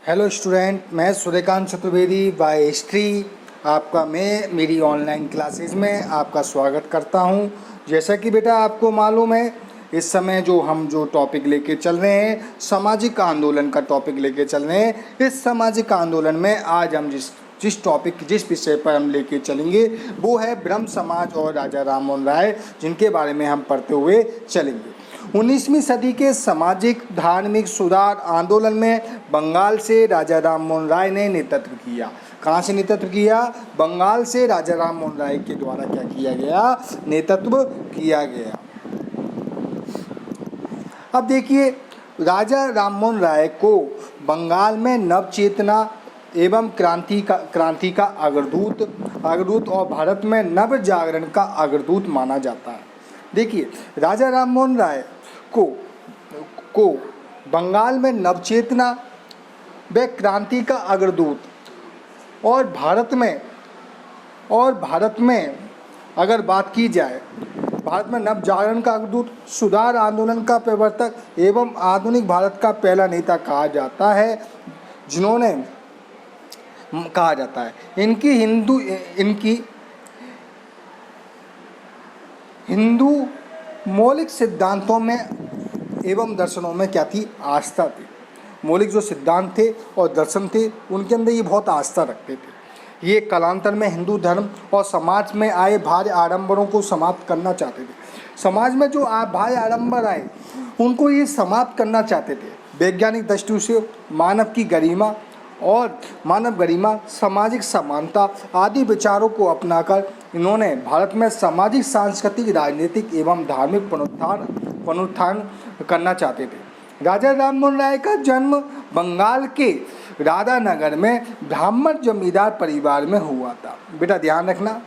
Hello student, मैं Suryakant Chaturvedi bye history आपका मेरी ऑनलाइन क्लासेस में आपका स्वागत करता हूं। जैसा कि बेटा आपको मालूम है, इस समय जो टॉपिक लेके चल रहे हैं, सामाजिक आंदोलन का टॉपिक लेके चल रहे हैं। इस सामाजिक आंदोलन में आज हम जिस विषय पर हम लेके चलेंगे वो है ब्रह्म समाज और राजा राममोहन राय, जिनके बारे में हम पढ़ते हुए चलेंगे। 19वीं सदी के सामाजिक धार्मिक सुधार आंदोलन में बंगाल से राजा राममोहन राय ने नेतृत्व किया। कहाँ से नेतृत्व किया? बंगाल से राजा राममोहन राय के द्वारा क्या किया गया? नेतृत्व किया गया। अब देखिए, राजा राममोहन राय को बंगाल में नवचेतना एवं क्रांति का अग्रदूत और भारत में नव जागरण का अग्रदूत माना जाता है। देखिए, राजा राममोहन राय को बंगाल में नवचेतना व क्रांति का अग्रदूत और भारत में अगर बात की जाए, भारत में नव जागरण का अग्रदूत, सुधार आंदोलन का प्रवर्तक एवं आधुनिक भारत का पहला नेता कहा जाता है। इनकी हिंदू मौलिक सिद्धांतों में एवं दर्शनों में क्या थी? आस्था थी। मौलिक जो सिद्धांत थे और दर्शन थे, उनके अंदर ये बहुत आस्था रखते थे। ये कालांतर में हिंदू धर्म और समाज में आए भारी आडंबरों को समाप्त करना चाहते थे। समाज में जो भारी आडंबर आए, उनको ये समाप्त करना चाहते थे। वैज्ञानिक दृष्टि से मानव गरिमा, सामाजिक समानता आदि विचारों को अपनाकर इन्होंने भारत में सामाजिक, सांस्कृतिक, राजनीतिक एवं धार्मिक पुनरुत्थान करना चाहते थे। राजा राममोहन राय का जन्म बंगाल के राधानगर में ब्राह्मण जमींदार परिवार में हुआ था। बेटा ध्यान रखना,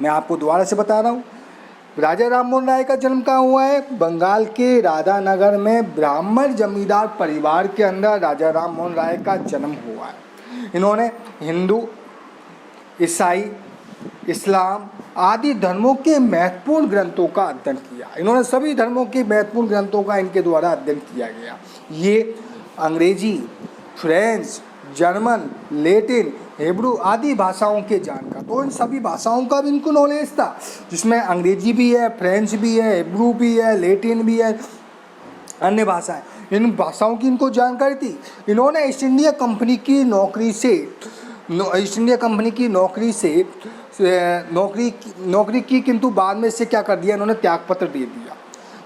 मैं आपको दोबारा से बता रहा हूँ। राजा राममोहन राय का जन्म कहाँ हुआ है? बंगाल के राधानगर में ब्राह्मण जमींदार परिवार के अंदर राजा राममोहन राय का जन्म हुआ है। इन्होंने हिंदू, ईसाई, इस्लाम आदि धर्मों के महत्वपूर्ण ग्रंथों का अध्ययन किया। इन्होंने सभी धर्मों के महत्वपूर्ण ग्रंथों का इनके द्वारा अध्ययन किया गया। ये अंग्रेजी, फ्रेंच, जर्मन, लैटिन, हिब्रू आदि भाषाओं के जानकार, तो इन सभी भाषाओं का भी इनको नॉलेज था, जिसमें अंग्रेजी भी है, फ्रेंच भी है, हिब्रू भी है, लैटिन भी है, अन्य भाषाएं। इन भाषाओं की इनको जानकारी थी। इन्होंने ईस्ट इंडिया कंपनी की नौकरी की, किंतु बाद में इससे क्या कर दिया? इन्होंने त्यागपत्र दे दिया।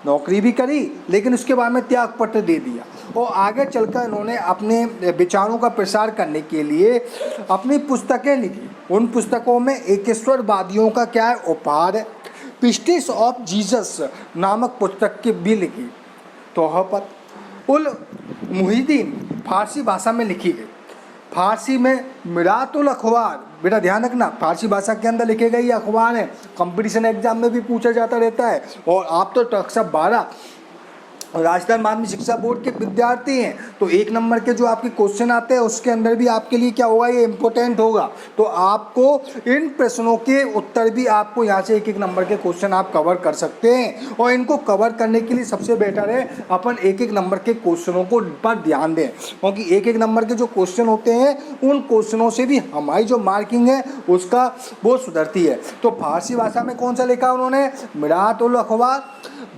नौकरी भी करी, लेकिन उसके बाद में त्यागपत्र दे दिया और आगे चलकर इन्होंने अपने विचारों का प्रसार करने के लिए अपनी पुस्तकें लिखी। उन पुस्तकों में एकेश्वरवादियों का क्या है? उपहार है। पिस्टिस ऑफ जीसस नामक पुस्तक की भी लिखी। तोहफत उल मुहिदीन फारसी भाषा में लिखी गई। फारसी में मिरातुल अखबार, बेटा ध्यान रखना, फारसी भाषा के अंदर लिखे गए ये अखबार है। कंपटीशन एग्जाम में भी पूछा जाता रहता है। और आप तो कक्षा 12 राजस्थान माध्यमिक शिक्षा बोर्ड के विद्यार्थी हैं, तो 1 नंबर के जो आपके क्वेश्चन आते हैं उसके अंदर भी आपके लिए क्या होगा? ये इम्पोर्टेंट होगा। तो आपको इन प्रश्नों के उत्तर भी आपको यहाँ से 1-1 नंबर के क्वेश्चन आप कवर कर सकते हैं। और इनको कवर करने के लिए सबसे बेटर है अपन 1-1 नंबर के क्वेश्चनों को पर ध्यान दें, क्योंकि 1-1 नंबर के जो क्वेश्चन होते हैं उन क्वेश्चनों से भी हमारी जो मार्किंग है उसका वो सुधरती है। तो फारसी भाषा में कौन सा लिखा उन्होंने? मिरातुल अखबार।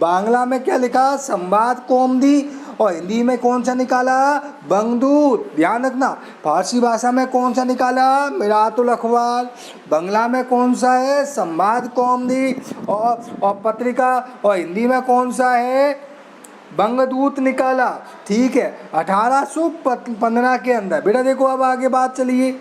बांग्ला में क्या लिखा? संवाद कौमुदी। और हिंदी में कौन सा निकाला? बंगदूत। ध्यान रखना, फारसी भाषा में कौन सा निकाला? मिरातुल अखबार। बांग्ला में कौन सा है? संवाद कौमुदी और पत्रिका। और हिंदी में कौन सा है? बंगदूत निकाला। ठीक है, 1815 के अंदर। बेटा देखो, अब आगे बात चलिए।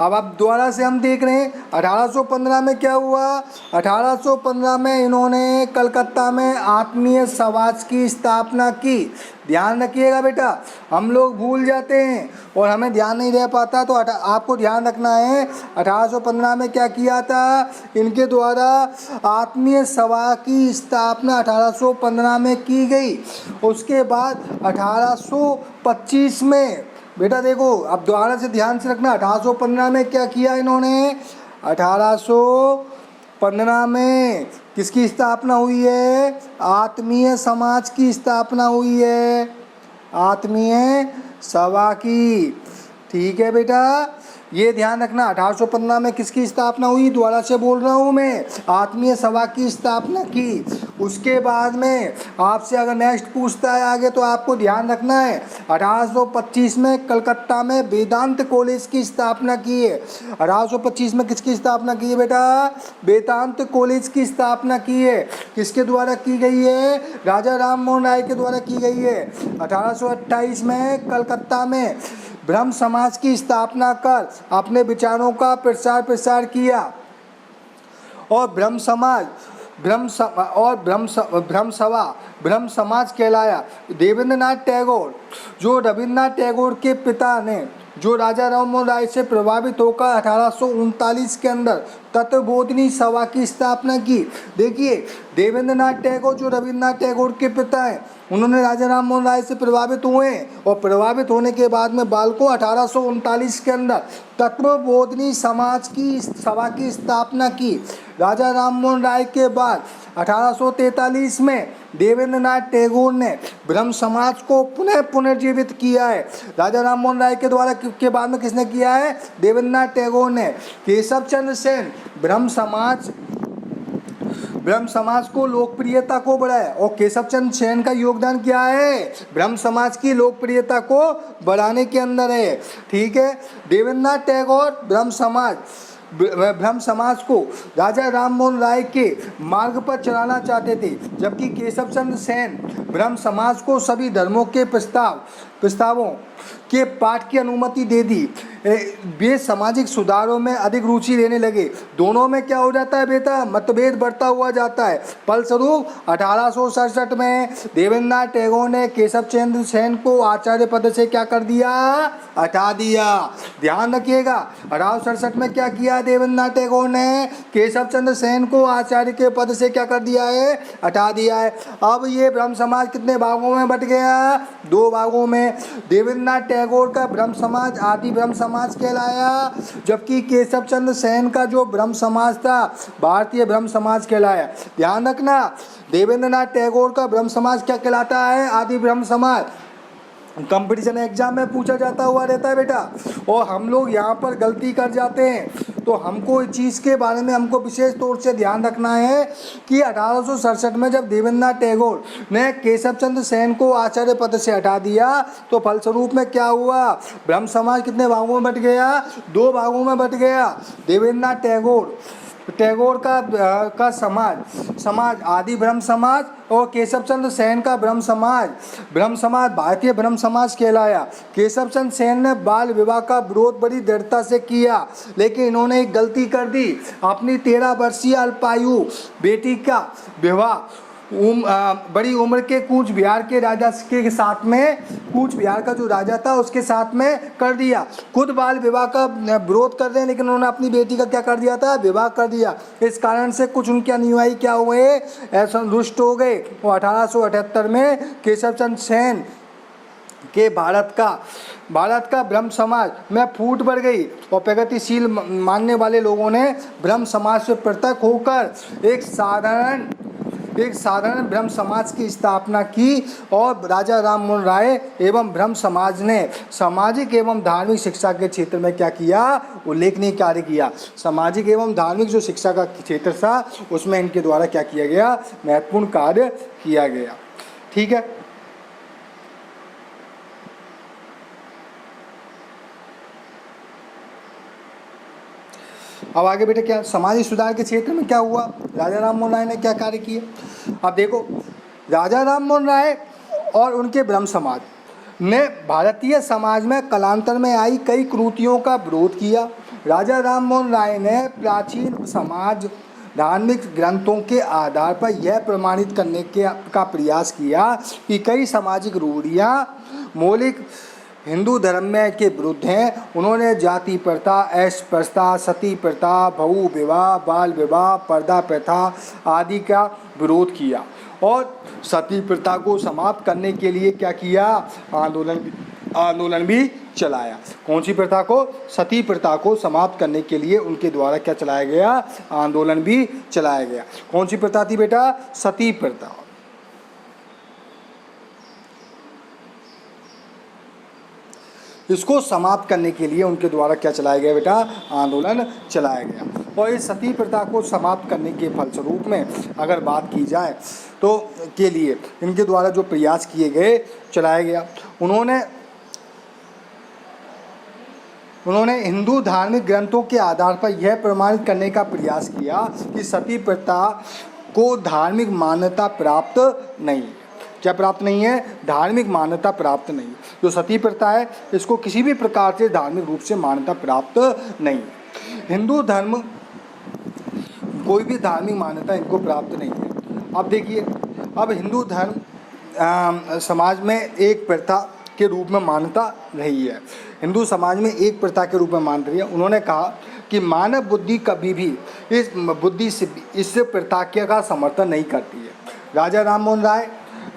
अब दोबारा से हम देख रहे हैं 1815 में क्या हुआ? 1815 में इन्होंने कलकत्ता में आत्मीय समाज की स्थापना की। ध्यान रखिएगा बेटा, हम लोग भूल जाते हैं और हमें ध्यान नहीं रह पाता, तो आपको ध्यान रखना है 1815 में क्या किया था इनके द्वारा? आत्मीय सभा की स्थापना 1815 में की गई। उसके बाद 1825 में, बेटा देखो अब दोबारा से ध्यान से रखना, 1815 में क्या किया इन्होंने? 1815 में किसकी स्थापना हुई है? आत्मीय समाज की स्थापना हुई है। आत्मीय सभा की। ठीक है बेटा, ये ध्यान रखना। 1815 में किसकी स्थापना हुई? दोबारा से बोल रहा हूँ मैं, आत्मीय सभा की स्थापना की। उसके बाद में आपसे अगर नेक्स्ट पूछता है आगे तो आपको ध्यान रखना है 1825 में कलकत्ता में वेदांत कॉलेज की स्थापना की है। 1825 में किसकी स्थापना की है बेटा? वेदांत कॉलेज की स्थापना की है। किसके द्वारा की गई है? राजा राम मोहन राय के द्वारा की गई है। 1828 में कलकत्ता में ब्रह्म समाज की स्थापना कर अपने विचारों का प्रसार किया और ब्रह्म समाज कहलाया। देवेंद्रनाथ टैगोर, जो रविन्द्रनाथ टैगोर के पिता ने, जो राजा राम मोहन राय से प्रभावित होकर 1839 के अंदर तत्वबोधिनी सभा की स्थापना की। देखिए, देवेंद्रनाथ टैगोर जो रविन्द्रनाथ टैगोर के पिता हैं, उन्होंने राजा राम मोहन राय से प्रभावित हुए और प्रभावित होने के बाद में बालको 1839 के अंदर तत्वबोधिनी समाज की सभा की स्थापना की। राजा राम मोहन राय के बाद 1843 में देवेंद्रनाथ टैगोर ने ब्रह्म समाज को पुनर्जीवित किया है। राजा राम मोहन राय के द्वारा के बाद में किसने किया है? देवेंद्रनाथ टैगोर ने। केशव चंद्र सेन ब्रह्म समाज को लोकप्रियता को बढ़ाया और केशव चंद्र सेन का योगदान क्या है? ब्रह्म समाज की लोकप्रियता को बढ़ाने के अंदर है। ठीक है, देवेंद्रनाथ टैगोर ब्रह्म समाज को राजा राम मोहन राय के मार्ग पर चलाना चाहते थे, जबकि केशव चंद्र सेन ब्रह्म समाज को सभी धर्मों के प्रस्तावों के पाठ की अनुमति दे दी। वे सामाजिक सुधारों में अधिक रुचि लेने लगे। दोनों में क्या हो जाता है बेटा? मतभेद बढ़ता हुआ जाता है। फलस्वरूप 1867 में देवेंद्रनाथ टैगोर ने केशव चंद्र सेन को आचार्य पद से क्या कर दिया? हटा दिया। ध्यान रखिएगा, 1867 में क्या किया देवेंद्रनाथ टैगोर ने? केशव चंद्र सेन को आचार्य के पद से क्या कर दिया है? हटा दिया है। अब ये ब्रह्म समाज कितने भागों में बट गया? 2 भागों में। देवेंद्रनाथ टैगोर का ब्रह्म समाज आदि ब्रह्म समाज कहलाया, जबकि केशव चंद्र सेन का जो ब्रह्म समाज था भारतीय ब्रह्म समाज कहलाया। ध्यान रखना, देवेंद्रनाथ टैगोर का ब्रह्म समाज क्या कहलाता है? आदि ब्रह्म समाज। कंपटीशन एग्जाम में पूछा जाता हुआ रहता है बेटा, और हम लोग यहाँ पर गलती कर जाते हैं। तो हमको इस चीज़ के बारे में हमको विशेष तौर से ध्यान रखना है कि 1867 में जब देवेंद्रनाथ टैगोर ने केशव चंद्र सेन को आचार्य पद से हटा दिया तो फलस्वरूप में क्या हुआ? ब्रह्म समाज कितने भागों में बट गया? 2 भागों में बट गया। देवेंद्रनाथ टैगोर का समाज आदि ब्रह्म समाज और केशव चंद्र सेन का ब्रह्म समाज भारतीय ब्रह्म समाज कहलाया। केशव चंद्र सेन ने बाल विवाह का विरोध बड़ी दृढ़ता से किया, लेकिन इन्होंने एक गलती कर दी। अपनी 13 वर्षीय अल्पायु बेटी का विवाह बड़ी उम्र के कूच बिहार के राजा के साथ में, कूच बिहार का जो राजा था उसके साथ में कर दिया। खुद बाल विवाह का विरोध कर रहे हैं, लेकिन उन्होंने अपनी बेटी का क्या कर दिया था? विवाह कर दिया। इस कारण से कुछ उनके अनुयायी क्या हुए? ऐसा रुष्ट हो गए। और 1878 में केशव चंद्र सेन के भारत का ब्रह्म समाज में फूट बढ़ गई और प्रगतिशील मानने वाले लोगों ने ब्रह्म समाज से पृथक होकर एक साधारण ब्रह्म समाज की स्थापना की और राजा राम मोहन राय एवं ब्रह्म समाज ने सामाजिक एवं धार्मिक शिक्षा के क्षेत्र में क्या किया? उल्लेखनीय कार्य किया। सामाजिक एवं धार्मिक जो शिक्षा का क्षेत्र था उसमें इनके द्वारा क्या किया गया? महत्वपूर्ण कार्य किया गया। ठीक है, अब आगे बेटे क्या सामाजिक सुधार के क्षेत्र में क्या हुआ? राजा राम मोहन राय ने क्या कार्य किए? अब देखो, राजा राम मोहन राय और उनके ब्रह्म समाज ने भारतीय समाज में कालांतर में आई कई कुरीतियों का विरोध किया। राजा राम मोहन राय ने प्राचीन समाज धार्मिक ग्रंथों के आधार पर यह प्रमाणित करने का प्रयास किया कि कई सामाजिक रूढ़ियाँ मौलिक हिंदू धर्म में के विरुद्ध हैं। उन्होंने जाति प्रथा, ऐश प्रथा, सती प्रथा, बहु विवाह, बाल विवाह, पर्दा प्रथा आदि का विरोध किया और सती प्रथा को समाप्त करने के लिए क्या किया? आंदोलन भी चलाया। कौन सी प्रथा को? सती प्रथा को समाप्त करने के लिए उनके द्वारा क्या चलाया गया? आंदोलन भी चलाया गया। कौन सी प्रथा थी बेटा? सती प्रथा। इसको समाप्त करने के लिए उनके द्वारा क्या चलाया गया बेटा, आंदोलन चलाया गया। और इस सती प्रथा को समाप्त करने के फलस्वरूप में अगर बात की जाए तो के लिए इनके द्वारा जो प्रयास किए गए, चलाया गया, उन्होंने हिंदू धार्मिक ग्रंथों के आधार पर यह प्रमाणित करने का प्रयास किया कि सती प्रथा को धार्मिक मान्यता प्राप्त नहीं है। क्या प्राप्त नहीं है? धार्मिक मान्यता प्राप्त नहीं। जो सती प्रथा है इसको किसी भी प्रकार से धार्मिक रूप से मान्यता प्राप्त नहीं है। हिंदू धर्म कोई भी धार्मिक मान्यता इनको प्राप्त नहीं है। अब देखिए, अब हिंदू धर्म समाज में एक प्रथा के रूप में मान्यता रही है, हिंदू समाज में एक प्रथा के रूप में मान रही है। उन्होंने कहा कि मानव बुद्धि कभी भी इस प्रथा का समर्थन नहीं करती है। राजा राम मोहन राय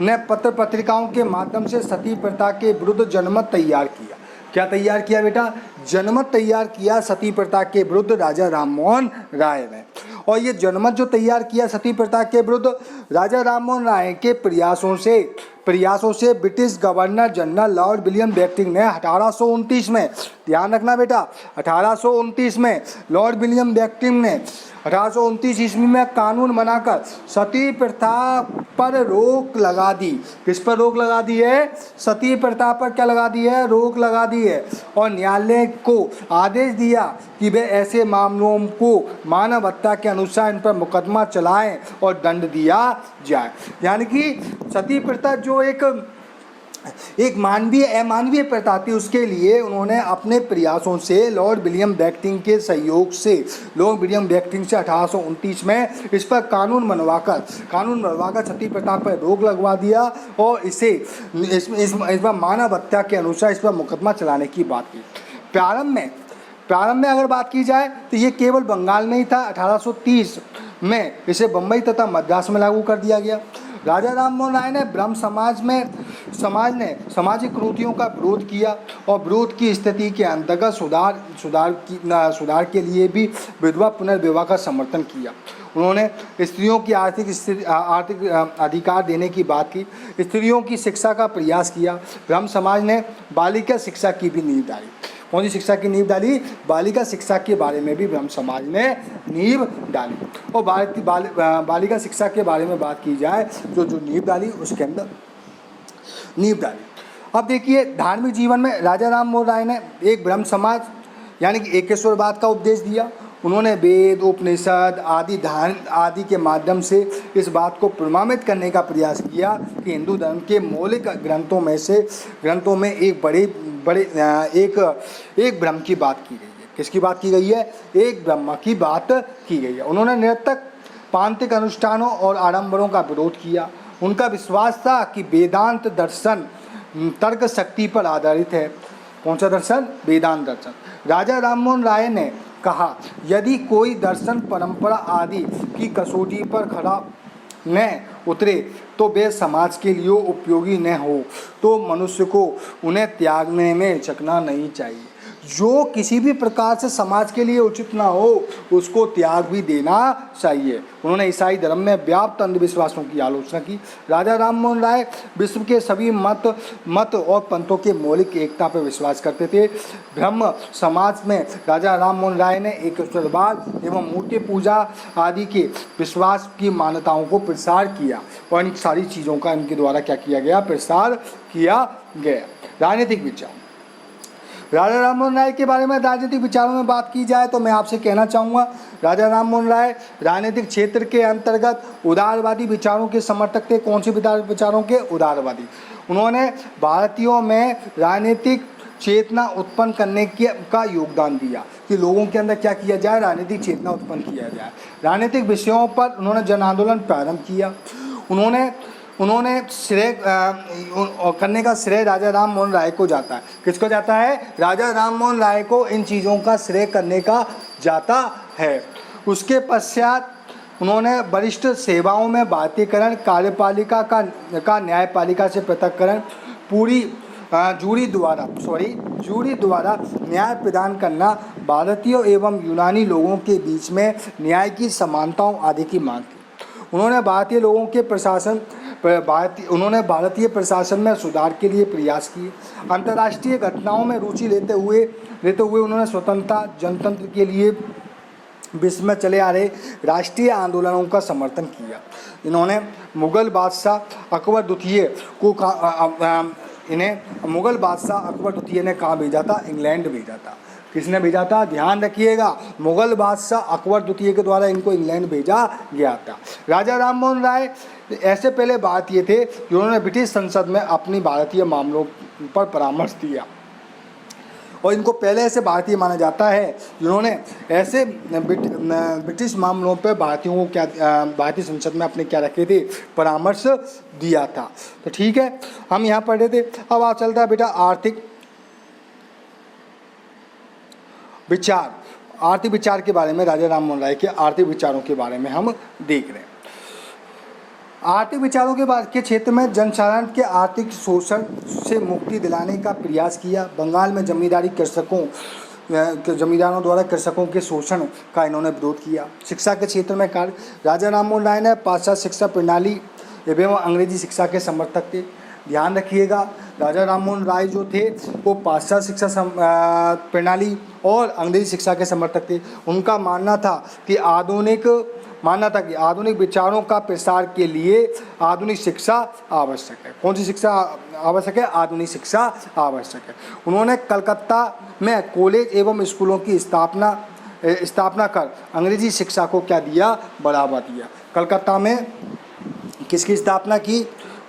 ने पत्र पत्रिकाओं के माध्यम से सती प्रथा के विरुद्ध जनमत तैयार किया। क्या तैयार किया बेटा? जनमत तैयार किया सती प्रथा के विरुद्ध राजा राम मोहन राय ने। और ये जनमत जो तैयार किया सती प्रथा के विरुद्ध, राजा राम मोहन राय के प्रयासों से British governor general Lord William Bentinck ने 1829 में, ध्यान रखना बेटा, 1829 में लॉर्ड विलियम बेंटिंक ने 1829 ईस्वी में कानून बनाकर सती प्रथा पर रोक लगा दी। किस पर रोक लगा दी है? सती प्रथा पर क्या लगा दी है? रोक लगा दी है। और न्यायालय को आदेश दिया कि वे ऐसे मामलों को मानव हत्या के अनुसार इन पर मुकदमा चलाएं और दंड दिया जाए। यानी कि सती प्रथा जो एक मानवीय अमानवीय प्रथा थी, उसके लिए उन्होंने अपने प्रयासों से लॉर्ड विलियम बेंटिंक के सहयोग से लॉर्ड विलियम बेंटिंक से 1829 में इस पर कानून बनवाकर सती प्रथा पर रोक लगवा दिया और इस पर मानव हत्या के अनुसार इस पर मुकदमा चलाने की बात की। प्रारंभ में अगर बात की जाए तो ये केवल बंगाल में ही था। 1830 में इसे बम्बई तथा मद्रास में लागू कर दिया गया। राजा राम मोहन राय ने ब्रह्म समाज ने सामाजिक कुरीतियों का विरोध किया और विरोध की स्थिति के अंतर्गत सुधार के लिए भी विधवा पुनर्विवाह का समर्थन किया। उन्होंने स्त्रियों की आर्थिक अधिकार देने की बात की, स्त्रियों की शिक्षा का प्रयास किया। ब्रह्म समाज ने बालिका शिक्षा की भी नींव डाली। कौन सी शिक्षा की नींव डाली? बालिका शिक्षा के बारे में भी ब्रह्म समाज ने नींव डाली। और बालिका शिक्षा के बारे में बात की जाए जो नींव डाली, उसके अंदर नींव डाली। अब देखिए, धार्मिक जीवन में राजा राम मोहन राय ने एक ब्रह्म समाज यानी कि एकेश्वरवाद का उपदेश दिया। उन्होंने वेद, उपनिषद आदि के माध्यम से इस बात को प्रमाणित करने का प्रयास किया कि हिंदू धर्म के मौलिक ग्रंथों में एक ब्रह्म की बात की गई है। किसकी बात की गई है? एक ब्रह्म की बात की गई है। उन्होंने निरर्थक पांतिक अनुष्ठानों और आडंबरों का विरोध किया। उनका विश्वास था कि वेदांत दर्शन तर्क शक्ति पर आधारित है। कौन सा दर्शन? वेदांत दर्शन। राजा राम मोहन राय ने कहा, यदि कोई दर्शन परंपरा आदि की कसौटी पर खरा न उतरे तो वे समाज के लिए उपयोगी न हो तो मनुष्य को उन्हें त्यागने में हिचकना नहीं चाहिए। जो किसी भी प्रकार से समाज के लिए उचित ना हो उसको त्याग भी देना चाहिए। उन्होंने ईसाई धर्म में व्याप्त अंधविश्वासों की आलोचना की। राजा राम मोहन राय विश्व के सभी मत और पंथों के मौलिक एकता पर विश्वास करते थे। ब्रह्म समाज में राजा राम मोहन राय ने एकेश्वरवाद एवं मूर्ति पूजा आदि के विश्वास की मान्यताओं को प्रसार किया और इन सारी चीज़ों का इनके द्वारा क्या किया गया? प्रसार किया गया। राजनीतिक विचार, राजा राम मोहन राय के बारे में राजनीतिक विचारों में बात की जाए तो मैं आपसे कहना चाहूँगा, राजा राम मोहन राय राजनीतिक क्षेत्र के अंतर्गत उदारवादी विचारों के समर्थक थे। कौन से विचारों के? उदारवादी। उन्होंने भारतीयों में राजनीतिक चेतना उत्पन्न करने का योगदान दिया कि लोगों के अंदर क्या किया जाए? राजनीतिक चेतना उत्पन्न किया जाए। राजनीतिक विषयों पर उन्होंने जन आंदोलन प्रारंभ किया। उन्होंने श्रेय करने का श्रेय राजा राम मोहन राय को जाता है। किसको जाता है? राजा राम मोहन राय को इन चीज़ों का श्रेय करने का जाता है। उसके पश्चात उन्होंने वरिष्ठ सेवाओं में भारतीयकरण, कार्यपालिका का न्यायपालिका से पृथककरण, जूरी द्वारा न्याय प्रदान करना, भारतीय एवं यूनानी लोगों के बीच में न्याय की समानताओं आदि की मांग की। उन्होंने भारतीय लोगों के उन्होंने भारतीय प्रशासन में सुधार के लिए प्रयास किए। अंतर्राष्ट्रीय घटनाओं में रुचि लेते हुए उन्होंने स्वतंत्रता जनतंत्र के लिए विश्व में चले आ रहे राष्ट्रीय आंदोलनों का समर्थन किया। इन्होंने मुगल बादशाह अकबर द्वितीय को मुगल बादशाह अकबर द्वितीय ने कहाँ भेजा था? इंग्लैंड भेजा था। किसने भेजा था? ध्यान रखिएगा, मुगल बादशाह अकबर द्वितीय के द्वारा इनको इंग्लैंड भेजा गया था। राजा राम मोहन राय ऐसे पहले भारतीय थे जिन्होंने ब्रिटिश संसद में अपनी भारतीय मामलों पर परामर्श दिया, और इनको पहले ऐसे भारतीय माना जाता है जिन्होंने ऐसे ब्रिटिश मामलों पर भारतीयों को भारतीय संसद में अपने क्या रखे थे? परामर्श दिया था। तो ठीक है, हम यहाँ पढ़ रहे थे। अब आ चलता है बेटा आर्थिक विचार के बारे में। राजा राम मोहन राय के आर्थिक विचारों के बारे में हम देख रहे हैं। आर्थिक विचारों के क्षेत्र में जनसाधारण के आर्थिक शोषण से मुक्ति दिलाने का प्रयास किया। बंगाल में जमींदारों द्वारा कृषकों के शोषण का इन्होंने विरोध किया। शिक्षा के क्षेत्र में कार्य, राजा राम मोहन राय ने पाश्चात्य शिक्षा प्रणाली एवं अंग्रेजी शिक्षा के समर्थक थे। ध्यान रखिएगा, राजा राम मोहन राय जो थे वो पाश्चात्य शिक्षा प्रणाली और अंग्रेजी शिक्षा के समर्थक थे। उनका मानना था कि आधुनिक विचारों का प्रसार के लिए आधुनिक शिक्षा आवश्यक है। कौन सी शिक्षा आवश्यक है? आधुनिक शिक्षा आवश्यक है। उन्होंने कलकत्ता में कॉलेज एवं स्कूलों की स्थापना कर अंग्रेजी शिक्षा को क्या दिया? बढ़ावा दिया। कलकत्ता में किसकी स्थापना की?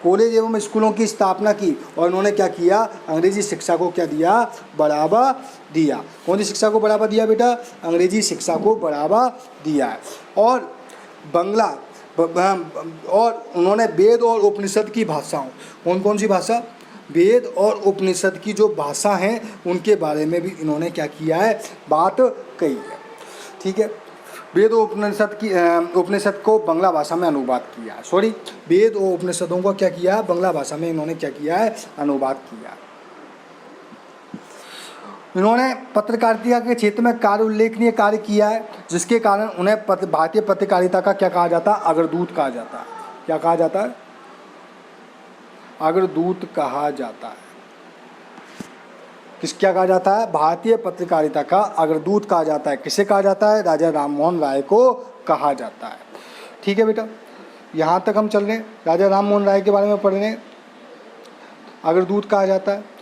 कॉलेज एवं स्कूलों की स्थापना की, और उन्होंने क्या किया? अंग्रेजी शिक्षा को क्या दिया? बढ़ावा दिया। कौन सी शिक्षा को बढ़ावा दिया बेटा? अंग्रेजी शिक्षा को बढ़ावा दिया है। और उन्होंने वेद और उपनिषद की भाषाओं, कौन सी भाषा? वेद और उपनिषद की जो भाषा हैं उनके बारे में भी इन्होंने क्या किया है? बात कही है। ठीक है, वेद और उपनिषद को बांग्ला भाषा में अनुवाद किया। वेद और उपनिषदों को क्या किया? बांग्ला भाषा में इन्होंने क्या किया है? अनुवाद किया। इन्होंने पत्रकारिता के क्षेत्र में उल्लेखनीय कार्य किया है, जिसके कारण उन्हें भारतीय पत्रकारिता का क्या कहा जाता है? अग्रदूत कहा जाता है। क्या कहा जाता है? अग्रदूत कहा जाता है। क्या कहा जाता है? भारतीय पत्रकारिता का अग्रदूत कहा जाता है। किसे कहा जाता है? राजा राम मोहन राय को कहा जाता है। ठीक है बेटा, यहाँ तक हम चल रहे हैं। राजा राम मोहन राय के बारे में पढ़ रहे हैं। अग्रदूत कहा जाता है।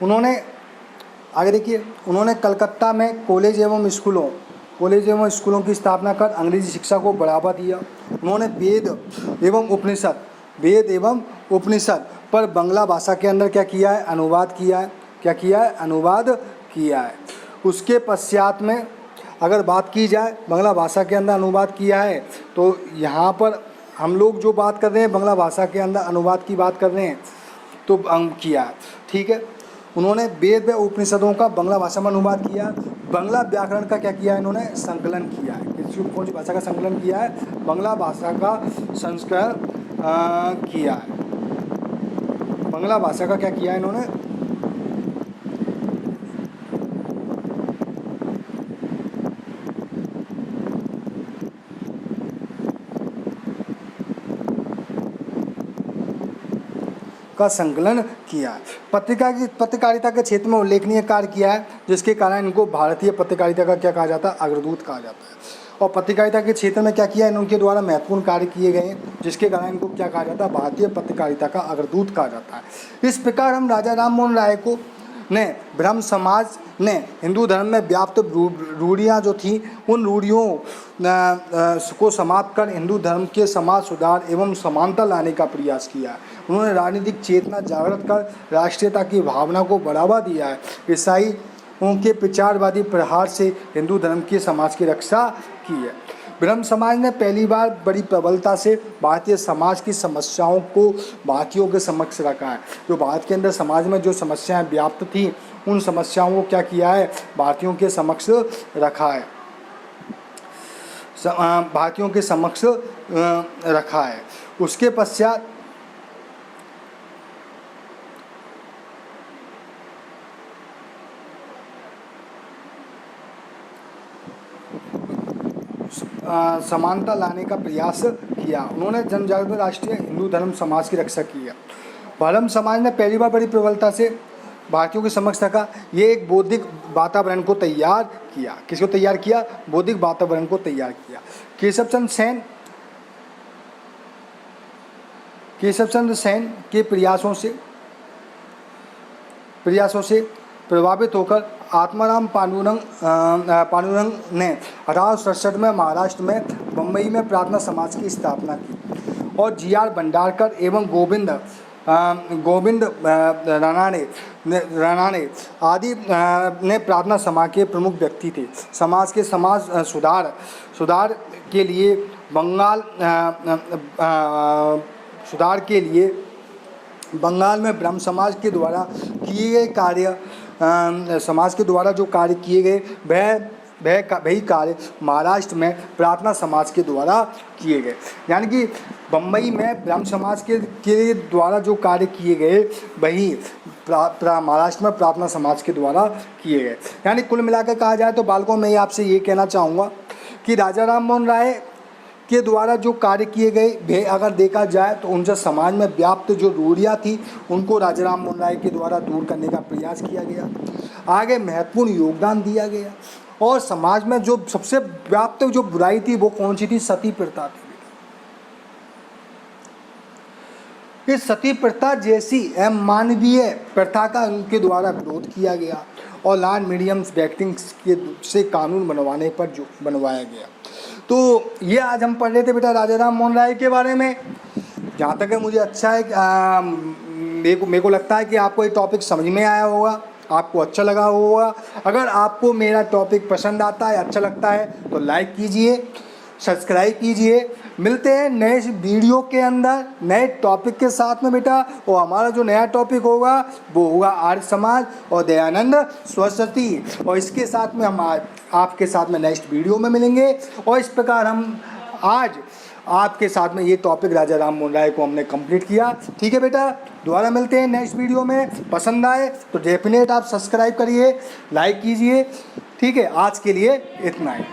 उन्होंने आगे देखिए, उन्होंने कलकत्ता में कॉलेज एवं स्कूलों की स्थापना कर अंग्रेजी शिक्षा को बढ़ावा दिया। उन्होंने वेद एवं उपनिषद पर बांग्ला भाषा के अंदर क्या किया है? अनुवाद किया है। क्या किया है? अनुवाद किया है। उसके पश्चात में अगर बात की जाए, बांग्ला भाषा के अंदर अनुवाद किया है, तो यहाँ पर हम लोग जो बात कर रहे हैं बांग्ला भाषा के अंदर अनुवाद की बात कर रहे हैं, तो किया है। ठीक है, उन्होंने वेद व उपनिषदों का बांग्ला भाषा में अनुवाद किया। बांग्ला व्याकरण का क्या किया? इन्होंने संकलन किया है। कौन सी भाषा का संकलन किया है? बांग्ला भाषा का संस्करण किया है। बांग्ला भाषा का क्या किया है इन्होंने? का संकलन किया। पत्रकारिता के क्षेत्र में उल्लेखनीय कार्य किया है, जिसके कारण इनको भारतीय पत्रकारिता का क्या कहा जाता है? अग्रदूत कहा जाता है। और पत्रकारिता के क्षेत्र में क्या किया? इनके द्वारा महत्वपूर्ण कार्य किए गए, जिसके कारण इनको क्या कहा जाता है? भारतीय पत्रकारिता का अग्रदूत कहा जाता है। इस प्रकार हम राजा राम मोहन राय को ने ब्रह्म समाज ने हिंदू धर्म में व्याप्त रूढ़ियाँ जो थीं, उन रूढ़ियों को समाप्त कर हिंदू धर्म के समाज सुधार एवं समानता लाने का प्रयास किया। उन्होंने राजनीतिक चेतना जागृत कर राष्ट्रीयता की भावना को बढ़ावा दिया है। ईसाई उनके प्रचारवादी प्रहार से हिंदू धर्म के समाज की रक्षा की है। ब्रह्म समाज ने पहली बार बड़ी प्रबलता से भारतीय समाज की समस्याओं को भारतीयों के समक्ष रखा है। जो भारत के अंदर समाज में जो समस्याएं व्याप्त थी, उन समस्याओं को क्या किया है, भारतीयों के समक्ष रखा है, भारतीयों के समक्ष रखा है। उसके पश्चात समानता लाने का प्रयास किया। उन्होंने जनजागृत राष्ट्रीय हिंदू धर्म समाज की रक्षा की है। ब्रह्म समाज ने पहली बार बड़ी प्रबलता से भारतीयों के समक्ष रखा। ये एक बौद्धिक वातावरण को तैयार किया। किसको तैयार किया? बौद्धिक वातावरण को तैयार किया। केशव चंद्र सेन के प्रयासों से प्रभावित होकर आत्माराम पांडुरंग ने 1867 में महाराष्ट्र में बम्बई में प्रार्थना समाज की स्थापना की और जी.आर. भंडारकर एवं गोविंद रानाडे आदि ने प्रार्थना समाज के प्रमुख व्यक्ति थे। समाज के सुधार के लिए बंगाल में ब्रह्म समाज के द्वारा किए गए कार्य, समाज के द्वारा जो कार्य किए गए वही कार्य महाराष्ट्र में प्रार्थना समाज के द्वारा किए गए। यानी कि बम्बई में ब्रह्म समाज के द्वारा जो कार्य किए गए वही महाराष्ट्र में प्रार्थना समाज के द्वारा किए गए। यानी कुल मिलाकर कहा जाए तो बालकों, मैं आपसे ये कहना चाहूँगा कि राजा राम मोहन राय के द्वारा जो कार्य किए गए वे अगर देखा जाए तो उनसे समाज में व्याप्त जो रूढ़ियाँ थी उनको राजा राम मोहन राय के द्वारा दूर करने का प्रयास किया गया। आगे महत्वपूर्ण योगदान दिया गया और समाज में जो सबसे व्याप्त जो बुराई थी वो कौन सी थी? सती प्रथा थी। इस सती प्रथा जैसी अमानवीय प्रथा का उनके द्वारा विरोध किया गया और लॉर्ड मीडियम्स बैक्टिंग से कानून बनवाया गया। तो ये आज हम पढ़ रहे थे बेटा राजा राम मोहन राय के बारे में। जहाँ तक है मुझे अच्छा है, मेरे को लगता है कि आपको ये टॉपिक समझ में आया होगा, आपको अच्छा लगा होगा। अगर आपको मेरा टॉपिक पसंद आता है, अच्छा लगता है तो लाइक कीजिए, सब्सक्राइब कीजिए। मिलते हैं नए वीडियो के अंदर नए टॉपिक के साथ में बेटा। और हमारा जो नया टॉपिक होगा वो होगा आर्य समाज और दयानंद सरस्वती। और इसके साथ में हम आपके साथ में नेक्स्ट वीडियो में मिलेंगे। और इस प्रकार हम आज आपके साथ में ये टॉपिक राजा राम मोहन राय को हमने कंप्लीट किया। ठीक है बेटा, दोबारा मिलते हैं नेक्स्ट वीडियो में। पसंद आए तो डेफिनेट आप सब्सक्राइब करिए, लाइक कीजिए। ठीक है, आज के लिए इतना ही।